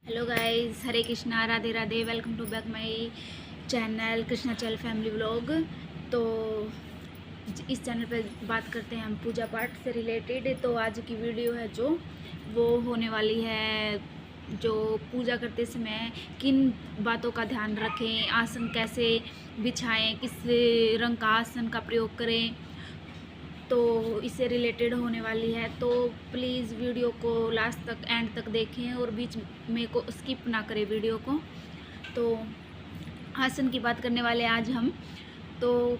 Hello guys, Hare Krishna, Radhe Radhe. Welcome to back my channel Krishna channel family vlog. तो इस channel पे बात करते हैं हम पूजा पाठ से रिलेटेड। तो आज की वीडियो है जो वो होने वाली है, जो पूजा करते समय किन बातों का ध्यान रखें, आसन कैसे बिछाएं, किस रंग का आसन का प्रयोग करें, तो इससे रिलेटेड होने वाली है। तो प्लीज़ वीडियो को लास्ट तक एंड तक देखें और बीच में को स्किप ना करें वीडियो को। तो आसन की बात करने वाले आज हम। तो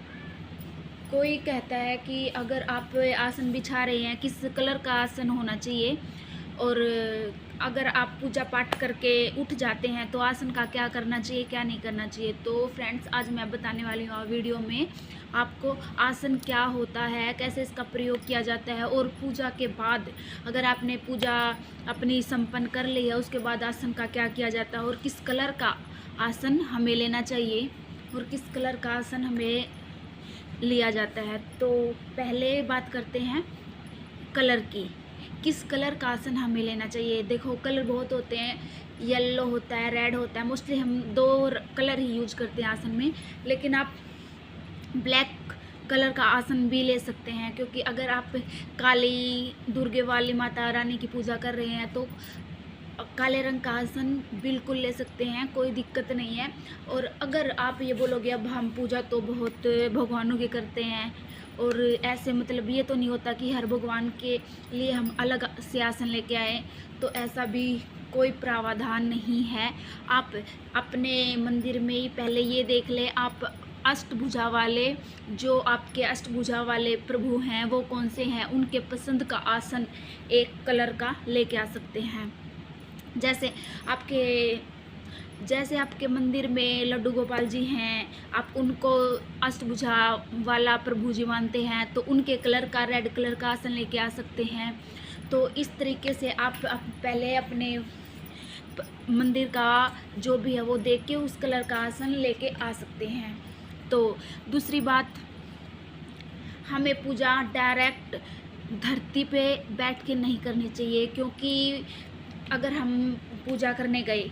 कोई कहता है कि अगर आप आसन बिछा रहे हैं, किस कलर का आसन होना चाहिए, और अगर आप पूजा पाठ करके उठ जाते हैं तो आसन का क्या करना चाहिए, क्या नहीं करना चाहिए। तो फ्रेंड्स, आज मैं बताने वाली हूँ वीडियो में आपको आसन क्या होता है, कैसे इसका प्रयोग किया जाता है, और पूजा के बाद अगर आपने पूजा अपनी संपन्न कर ली है उसके बाद आसन का क्या किया जाता है, और किस कलर का आसन हमें लेना चाहिए और किस कलर का आसन हमें लिया जाता है। तो पहले बात करते हैं कलर की, किस कलर का आसन हमें लेना चाहिए। देखो, कलर बहुत होते हैं, येलो होता है, रेड होता है। मोस्टली हम दो कलर ही यूज करते हैं आसन में, लेकिन आप ब्लैक कलर का आसन भी ले सकते हैं, क्योंकि अगर आप काली दुर्गे वाली माता रानी की पूजा कर रहे हैं तो काले रंग का आसन बिल्कुल ले सकते हैं, कोई दिक्कत नहीं है। और अगर आप ये बोलोगे अब हम पूजा तो बहुत भगवानों की करते हैं, और ऐसे मतलब ये तो नहीं होता कि हर भगवान के लिए हम अलग से आसन लेके आए, तो ऐसा भी कोई प्रावधान नहीं है। आप अपने मंदिर में ही पहले ये देख ले, आप अष्टभुजा वाले, जो आपके अष्टभुजा वाले प्रभु हैं वो कौन से हैं, उनके पसंद का आसन एक कलर का लेके आ सकते हैं। जैसे आपके मंदिर में लड्डू गोपाल जी हैं, आप उनको अष्टभुजा वाला प्रभु जी मानते हैं, तो उनके कलर का रेड कलर का आसन लेके आ सकते हैं। तो इस तरीके से आप पहले अपने मंदिर का जो भी है वो देख के उस कलर का आसन लेके आ सकते हैं। तो दूसरी बात, हमें पूजा डायरेक्ट धरती पे बैठ के नहीं करनी चाहिए, क्योंकि अगर हम पूजा करने गए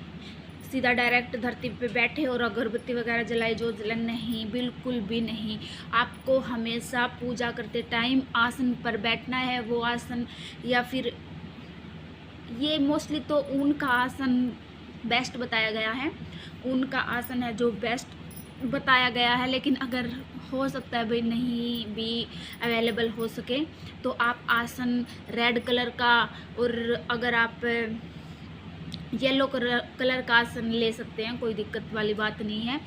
सीधा डायरेक्ट धरती पे बैठे और अगरबत्ती वगैरह जलाए, जो जलन नहीं, बिल्कुल भी नहीं। आपको हमेशा पूजा करते टाइम आसन पर बैठना है। वो आसन, या फिर ये मोस्टली तो ऊन का आसन बेस्ट बताया गया है, ऊन का आसन है जो बेस्ट बताया गया है। लेकिन अगर हो सकता है भाई नहीं भी अवेलेबल हो सके तो आप आसन रेड कलर का, और अगर आप येलो कलर का आसन ले सकते हैं, कोई दिक्कत वाली बात नहीं है।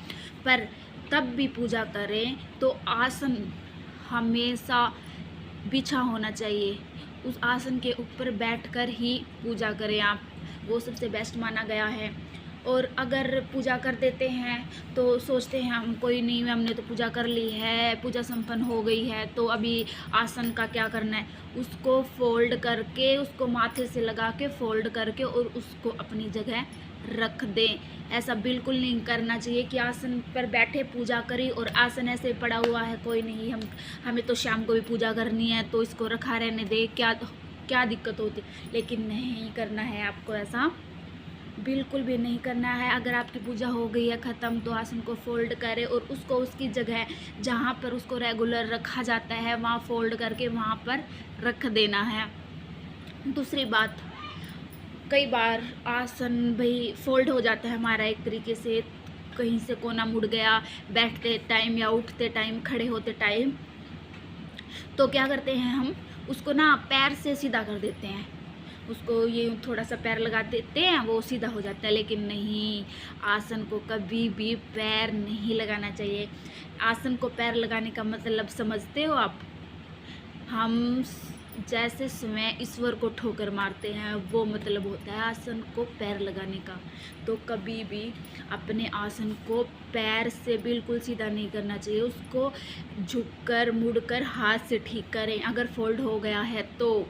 पर तब भी पूजा करें तो आसन हमेशा बिछा होना चाहिए, उस आसन के ऊपर बैठकर ही पूजा करें आप, वो सबसे बेस्ट माना गया है। और अगर पूजा कर देते हैं तो सोचते हैं हम कोई नहीं, हमने तो पूजा कर ली है, पूजा संपन्न हो गई है, तो अभी आसन का क्या करना है। उसको फोल्ड करके, उसको माथे से लगा के फोल्ड करके और उसको अपनी जगह रख दें। ऐसा बिल्कुल नहीं करना चाहिए कि आसन पर बैठे पूजा करी और आसन ऐसे पड़ा हुआ है, कोई नहीं, हमें तो शाम को भी पूजा करनी है तो इसको रखा रहने दे, क्या दिक्कत होती। लेकिन नहीं करना है आपको, ऐसा बिल्कुल भी नहीं करना है। अगर आपकी पूजा हो गई है ख़त्म, तो आसन को फोल्ड करें और उसको उसकी जगह जहाँ पर उसको रेगुलर रखा जाता है वहाँ फोल्ड करके वहाँ पर रख देना है। दूसरी बात, कई बार आसन भाई फोल्ड हो जाता है हमारा एक तरीके से, कहीं से कोना मुड़ गया बैठते टाइम या उठते टाइम, खड़े होते टाइम, तो क्या करते हैं हम उसको ना पैर से सीधा कर देते हैं, उसको ये थोड़ा सा पैर लगा देते हैं वो सीधा हो जाता है। लेकिन नहीं, आसन को कभी भी पैर नहीं लगाना चाहिए। आसन को पैर लगाने का मतलब समझते हो आप? हम जैसे स्वयं ईश्वर को ठोकर मारते हैं, वो मतलब होता है आसन को पैर लगाने का। तो कभी भी अपने आसन को पैर से बिल्कुल सीधा नहीं करना चाहिए, उसको झुककर मुड़कर हाथ से ठीक करें। अगर फोल्ड हो गया है तो,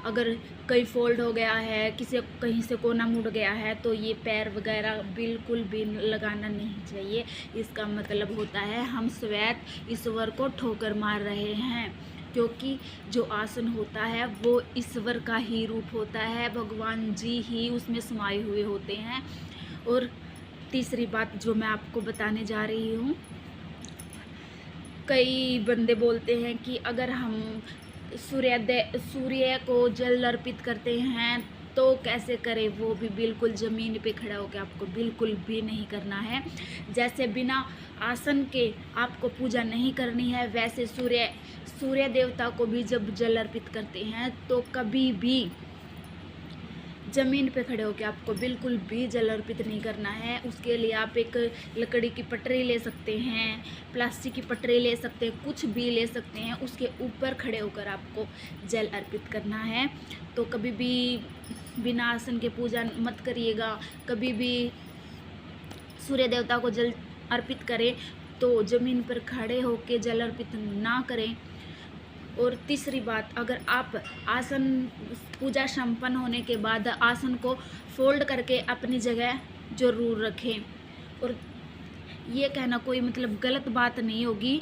अगर कहीं फोल्ड हो गया है, कहीं से कोना मुड़ गया है, तो ये पैर वगैरह बिल्कुल भी लगाना नहीं चाहिए। इसका मतलब होता है हम स्वयं ईश्वर को ठोकर मार रहे हैं। क्योंकि जो आसन होता है वो ईश्वर का ही रूप होता है, भगवान जी ही उसमें समाये हुए होते हैं। और तीसरी बात जो मैं आपको बताने जा रही हूँ, कई बंदे बोलते हैं कि अगर हम सूर्य को जल अर्पित करते हैं तो कैसे करें, वो भी बिल्कुल ज़मीन पे खड़ा होकर आपको बिल्कुल भी नहीं करना है। जैसे बिना आसन के आपको पूजा नहीं करनी है, वैसे सूर्य देवता को भी जब जल अर्पित करते हैं तो कभी भी ज़मीन पे खड़े होकर आपको बिल्कुल भी जल अर्पित नहीं करना है। उसके लिए आप एक लकड़ी की पटरी ले सकते हैं, प्लास्टिक की पटरी ले सकते हैं, कुछ भी ले सकते हैं, उसके ऊपर खड़े होकर आपको जल अर्पित करना है। तो कभी भी बिना आसन के पूजा मत करिएगा। कभी भी सूर्य देवता को जल अर्पित करें तो ज़मीन पर खड़े होकर जल अर्पित ना करें। और तीसरी बात, अगर आप आसन पूजा संपन्न होने के बाद आसन को फोल्ड करके अपनी जगह ज़रूर रखें। और ये कहना कोई मतलब गलत बात नहीं होगी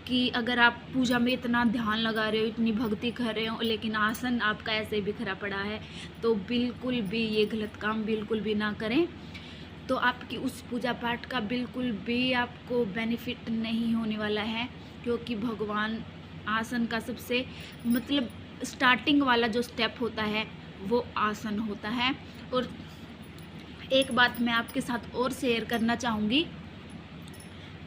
कि अगर आप पूजा में इतना ध्यान लगा रहे हो, इतनी भक्ति कर रहे हो, लेकिन आसन आपका ऐसे ही बिखरा पड़ा है, तो बिल्कुल भी ये गलत काम बिल्कुल भी ना करें। तो आपकी उस पूजा पाठ का बिल्कुल भी आपको बेनिफिट नहीं होने वाला है, क्योंकि भगवान आसन का सबसे मतलब स्टार्टिंग वाला जो स्टेप होता है वो आसन होता है। और एक बात मैं आपके साथ और शेयर करना चाहूँगी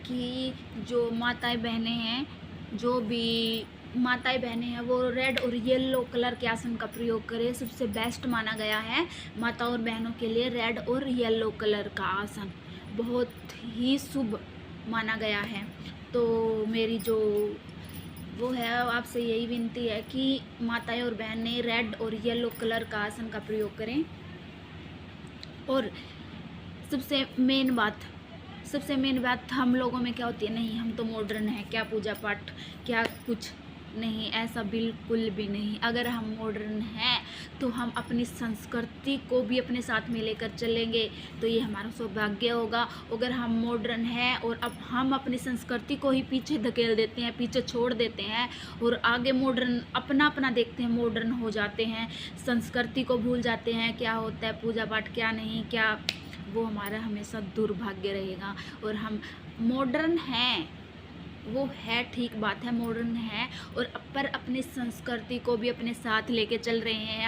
कि जो माताएं बहनें हैं, जो भी माताएं बहनें हैं, वो रेड और येलो कलर के आसन का प्रयोग करें। सबसे बेस्ट माना गया है माताओं और बहनों के लिए रेड और येलो कलर का आसन बहुत ही शुभ माना गया है। तो मेरी जो वो है, आपसे यही विनती है कि माताएं और बहनें रेड और येलो कलर का आसन का प्रयोग करें। और सबसे मेन बात हम लोगों में क्या होती है, नहीं हम तो मॉडर्न हैं, क्या पूजा पाठ, क्या कुछ नहीं, ऐसा बिल्कुल भी नहीं। अगर हम मॉडर्न हैं तो हम अपनी संस्कृति को भी अपने साथ में लेकर चलेंगे तो ये हमारा सौभाग्य होगा। अगर हम मॉडर्न हैं और अब हम अपनी संस्कृति को ही पीछे धकेल देते हैं, पीछे छोड़ देते हैं और आगे मॉडर्न अपना देखते हैं, मॉडर्न हो जाते हैं, संस्कृति को भूल जाते हैं, क्या होता है पूजा पाठ क्या नहीं, क्या, वो हमारा हमेशा दुर्भाग्य रहेगा। और हम मॉडर्न हैं, वो है, ठीक बात है, मॉडर्न है, और पर अपनी संस्कृति को भी अपने साथ लेके चल रहे हैं,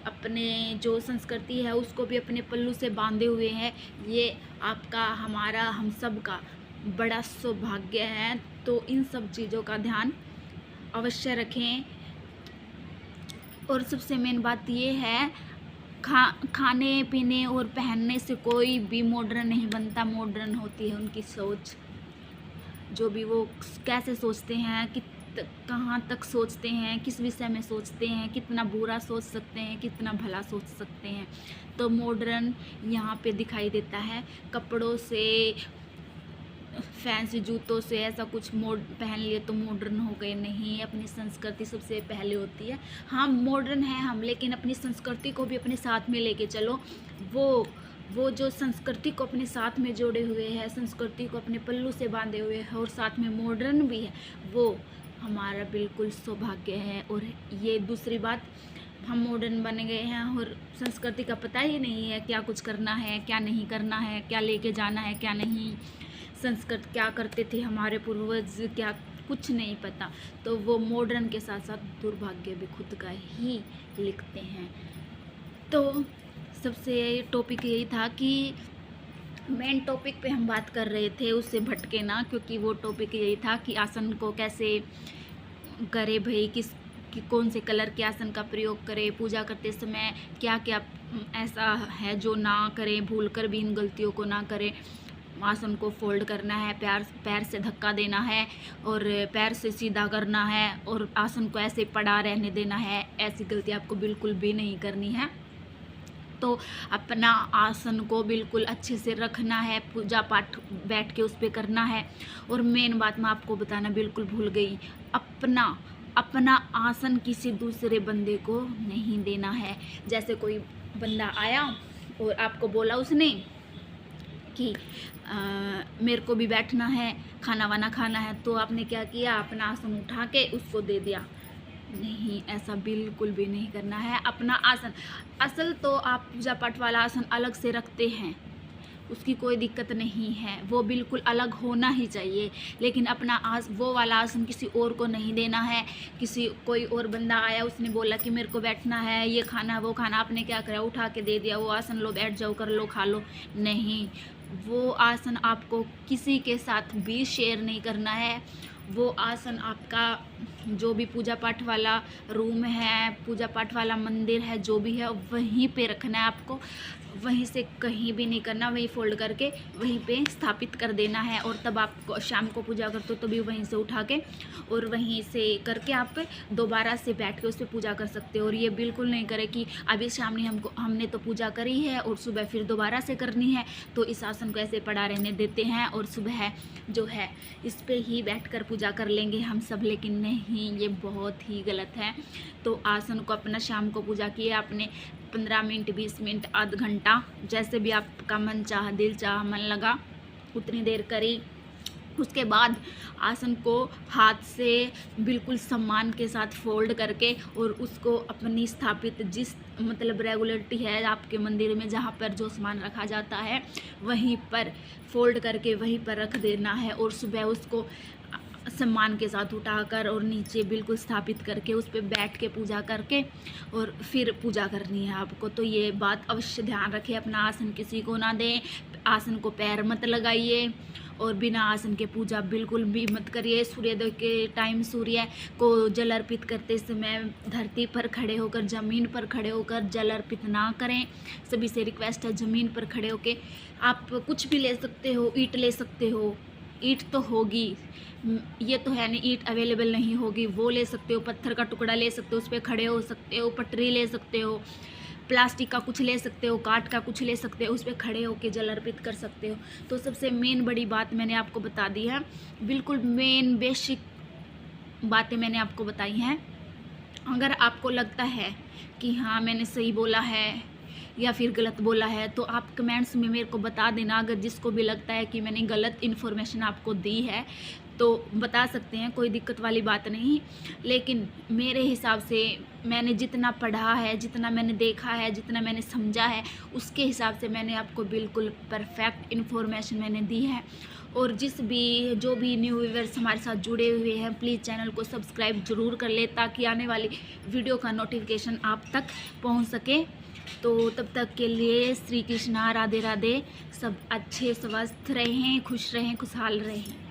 अपने जो संस्कृति है उसको भी अपने पल्लू से बांधे हुए हैं। ये आपका, हमारा, हम सब का बड़ा सौभाग्य है। तो इन सब चीज़ों का ध्यान अवश्य रखें। और सबसे मेन बात ये है, खाने पीने और पहनने से कोई भी मॉडर्न नहीं बनता। मॉडर्न होती है उनकी सोच, जो भी वो कैसे सोचते हैं, कहाँ तक सोचते हैं, किस विषय में सोचते हैं, कितना बुरा सोच सकते हैं, कितना भला सोच सकते हैं। तो मॉडर्न यहाँ पे दिखाई देता है। कपड़ों से, फैंसी जूतों से ऐसा कुछ पहन लिए तो मॉडर्न हो गए, नहीं, अपनी संस्कृति सबसे पहले होती है। हाँ मॉडर्न है हम, लेकिन अपनी संस्कृति को भी अपने साथ में लेके चलो। वो जो संस्कृति को अपने साथ में जोड़े हुए है, संस्कृति को अपने पल्लू से बांधे हुए है और साथ में मॉडर्न भी है, वो हमारा बिल्कुल सौभाग्य है। और ये दूसरी बात, हम मॉडर्न बन गए हैं और संस्कृति का पता ही नहीं है, क्या कुछ करना है, क्या नहीं करना है, क्या लेके जाना है, क्या नहीं, संस्कृत क्या करते थे हमारे पूर्वज, क्या कुछ नहीं पता। तो वो मॉडर्न के साथ साथ दुर्भाग्य भी खुद का ही लिखते हैं। तो सबसे टॉपिक यही था कि मेन टॉपिक पे हम बात कर रहे थे, उससे भटके ना, क्योंकि वो टॉपिक यही था कि आसन को कैसे करे भाई, कौन से कलर के आसन का प्रयोग करें, पूजा करते समय क्या क्या ऐसा है जो ना करें, भूल कर भी इन गलतियों को ना करें। आसन को फोल्ड करना है, पैर से धक्का देना है और पैर से सीधा करना है और आसन को ऐसे पड़ा रहने देना है, ऐसी गलती आपको बिल्कुल भी नहीं करनी है। तो अपना आसन को बिल्कुल अच्छे से रखना है, पूजा पाठ बैठ के उस पर करना है। और मेन बात मैं आपको बताना बिल्कुल भूल गई, अपना आसन किसी दूसरे बंदे को नहीं देना है। जैसे कोई बंदा आया और आपको बोला उसने कि मेरे को भी बैठना है, खाना वाना खाना है, तो आपने क्या किया, अपना आसन उठा के उसको दे दिया, नहीं, ऐसा बिल्कुल भी नहीं करना है। अपना आसन, असल तो आप पूजा पाठ वाला आसन अलग से रखते हैं, उसकी कोई दिक्कत नहीं है, वो बिल्कुल अलग होना ही चाहिए। लेकिन अपना वो वाला आसन किसी और को नहीं देना है। कोई और बंदा आया, उसने बोला कि मेरे को बैठना है, ये खाना है, वो खाना, आपने क्या करा, उठा के दे दिया वो आसन, लो बैठ जाओ, कर लो, खा लो। नहीं, वो आसन आपको किसी के साथ भी शेयर नहीं करना है। वो आसन आपका जो भी पूजा पाठ वाला रूम है, पूजा पाठ वाला मंदिर है, जो भी है, वहीं पे रखना है आपको। वहीं से कहीं भी नहीं करना, वहीं फोल्ड करके वहीं पे स्थापित कर देना है। और तब आप शाम को पूजा करते हो तभी वहीं से उठा के और वहीं से करके आप दोबारा से बैठ के उस पर पूजा कर सकते हो। और ये बिल्कुल नहीं करे कि अभी शाम ने हमने तो पूजा करी है और सुबह फिर दोबारा से करनी है, तो इस आसन को ऐसे पड़ा रहने देते हैं और सुबह जो है इस पे ही बैठकर पूजा कर लेंगे हम सब। लेकिन नहीं, ये बहुत ही गलत है। तो आसन को अपना शाम को पूजा किए आपने 15 मिनट, 20 मिनट, आध घंटा, जैसे भी आपका मन चाह, दिल चाह, मन लगा उतनी देर करी। उसके बाद आसन को हाथ से बिल्कुल सम्मान के साथ फोल्ड करके और उसको अपनी स्थापित जिस मतलब रेगुलरिटी है आपके मंदिर में, जहाँ पर जो सामान रखा जाता है वहीं पर फोल्ड करके वहीं पर रख देना है। और सुबह उसको सम्मान के साथ उठाकर और नीचे बिल्कुल स्थापित करके उस पर बैठ के पूजा करके और फिर पूजा करनी है आपको। तो ये बात अवश्य ध्यान रखें, अपना आसन किसी को ना दें, आसन को पैर मत लगाइए और बिना आसन के पूजा बिल्कुल भी मत करिए। सूर्योदय के टाइम सूर्य को जल अर्पित करते समय धरती पर खड़े होकर, ज़मीन पर खड़े होकर जल अर्पित ना करें। सभी से रिक्वेस्ट है, ज़मीन पर खड़े होकर आप कुछ भी ले सकते हो, ईंट ले सकते हो, ईंट तो होगी, ये तो है नहीं ईंट अवेलेबल नहीं होगी, वो ले सकते हो, पत्थर का टुकड़ा ले सकते हो, उस पर खड़े हो सकते हो, पटरी ले सकते हो, प्लास्टिक का कुछ ले सकते हो, काठ का कुछ ले सकते हो, उस पर खड़े होकर जल अर्पित कर सकते हो। तो सबसे मेन बड़ी बात मैंने आपको बता दी है, बिल्कुल मेन बेसिक बातें मैंने आपको बताई हैं। अगर आपको लगता है कि हाँ मैंने सही बोला है या फिर गलत बोला है तो आप कमेंट्स में मेरे को बता देना। अगर जिसको भी लगता है कि मैंने गलत इन्फॉर्मेशन आपको दी है तो बता सकते हैं, कोई दिक्कत वाली बात नहीं। लेकिन मेरे हिसाब से मैंने जितना पढ़ा है, जितना मैंने देखा है, जितना मैंने समझा है, उसके हिसाब से मैंने आपको बिल्कुल परफेक्ट इन्फॉर्मेशन मैंने दी है। और जो भी न्यू व्यूअर्स हमारे साथ जुड़े हुए हैं, प्लीज़ चैनल को सब्सक्राइब ज़रूर कर ले ताकि आने वाली वीडियो का नोटिफिकेशन आप तक पहुंच सके। तो तब तक के लिए श्री कृष्णा, राधे राधे। सब अच्छे स्वस्थ रहें, खुश रहें, खुशहाल रहें।